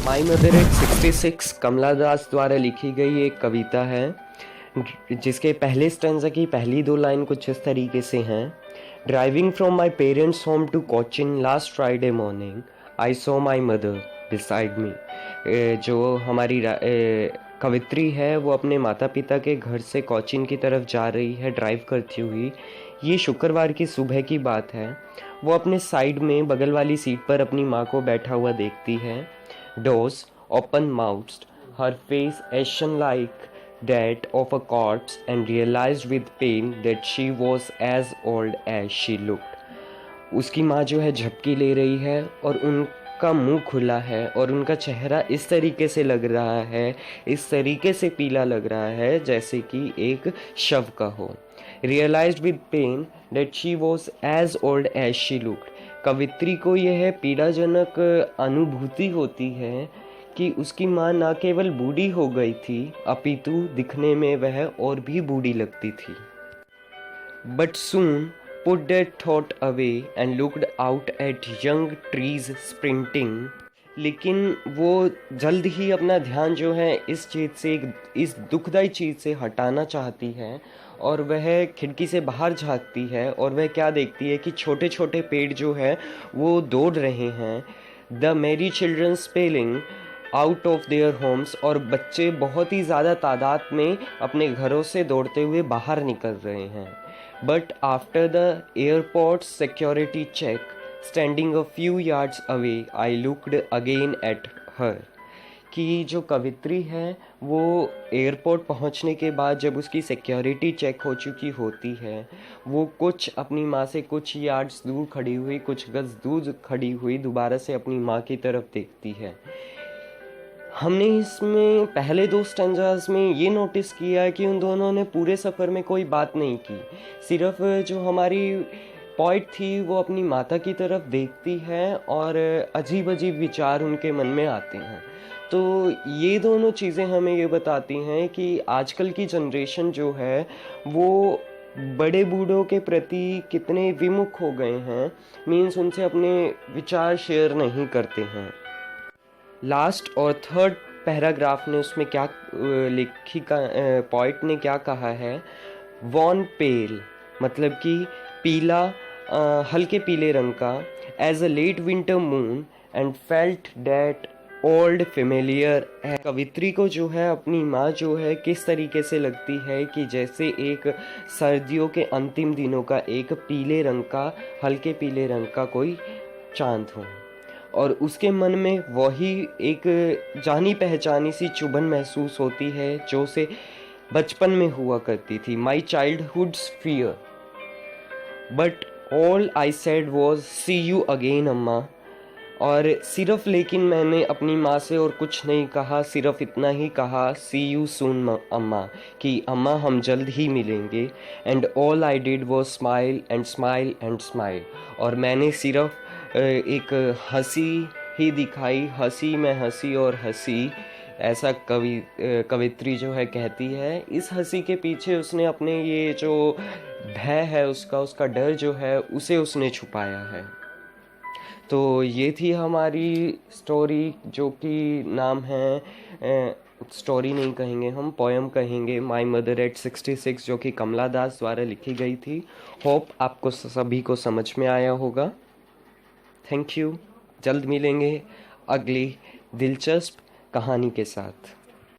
My mother eight 66 कमला दास द्वारा लिखी गई एक कविता है जिसके पहले स्टैंजा की पहली दो लाइन कुछ इस तरीके से हैं। Driving from my parents home to Cochin last Friday morning I saw my mother beside me. जो हमारी कवित्री है वो अपने माता पिता के घर से कोचिन की तरफ जा रही है ड्राइव करती हुई। ये शुक्रवार की सुबह की बात है। वो अपने साइड में बगल वाली सीट पर अपनी माँ को बैठा हुआ देखती है। Doors open mouthed, her face ashen like that of a corpse, and realized with pain that she was as old as she looked. उसकी माँ जो है झपकी ले रही है और उनका मुंह खुला है और उनका चेहरा इस तरीके से लग रहा है, इस तरीके से पीला लग रहा है जैसे कि एक शव का हो। Realized with pain that she was as old as she looked. कवित्री को यह पीड़ाजनक अनुभूति होती है कि उसकी माँ न केवल बूढ़ी हो गई थी अपितु दिखने में वह और भी बूढ़ी लगती थी। But soon put that thought away and looked out at young trees sprinting. लेकिन वो जल्द ही अपना ध्यान जो है इस चीज़ से, इस दुखदाई चीज़ से हटाना चाहती है और वह खिड़की से बाहर झांकती है और वह क्या देखती है कि छोटे छोटे पेड़ जो है वो दौड़ रहे हैं। द मेरी children spelling out of their homes, और बच्चे बहुत ही ज़्यादा तादाद में अपने घरों से दौड़ते हुए बाहर निकल रहे हैं। But after the airport security check standing a few yards away I looked again at her. कि जो कवित्री है वो एयरपोर्ट पहुंचने के बाद जब उसकी सिक्योरिटी चेक हो चुकी होती है वो कुछ अपनी माँ से कुछ यार्ड्स दूर खड़ी हुई, कुछ गज दूर खड़ी हुई दोबारा से अपनी माँ की तरफ देखती है। हमने इसमें पहले दो स्टैंजास में ये नोटिस किया कि उन दोनों ने पूरे सफ़र में कोई बात नहीं की। सिर्फ जो हमारी पॉइंट थी वो अपनी माता की तरफ देखती है और अजीब अजीब विचार उनके मन में आते हैं। तो ये दोनों चीज़ें हमें ये बताती हैं कि आजकल की जनरेशन जो है वो बड़े बूढ़ों के प्रति कितने विमुख हो गए हैं, मीन्स उनसे अपने विचार शेयर नहीं करते हैं। लास्ट और थर्ड पैराग्राफ ने उसमें क्या लेखिका पॉइंट ने क्या कहा है, वॉन पेल मतलब कि पीला, हल्के पीले रंग का, as a late winter moon and felt that old familiar है। कवित्री को जो है अपनी माँ जो है किस तरीके से लगती है कि जैसे एक सर्दियों के अंतिम दिनों का एक पीले रंग का, हल्के पीले रंग का कोई चांद हो, और उसके मन में वही एक जानी पहचानी सी चुभन महसूस होती है जो से बचपन में हुआ करती थी। My childhood's fear but all I said was see you again अम्मा। और सिर्फ लेकिन मैंने अपनी माँ से और कुछ नहीं कहा, सिर्फ इतना ही कहा सी यू सून अम्मा, कि अम्मा हम जल्द ही मिलेंगे। And all I did was smile and smile and smile, और मैंने सिर्फ एक हंसी ही दिखाई, हंसी में हंसी और हंसी, ऐसा कवित्री जो है कहती है। इस हंसी के पीछे उसने अपने ये जो भय है उसका डर जो है उसे उसने छुपाया है। तो ये थी हमारी स्टोरी जो कि नाम है, स्टोरी नहीं कहेंगे हम, पोएम कहेंगे, माई मदर एट 66, जो कि कमला दास द्वारा लिखी गई थी। होप आपको सभी को समझ में आया होगा। Thank you. जल्द मिलेंगे अगली दिलचस्प कहानी के साथ।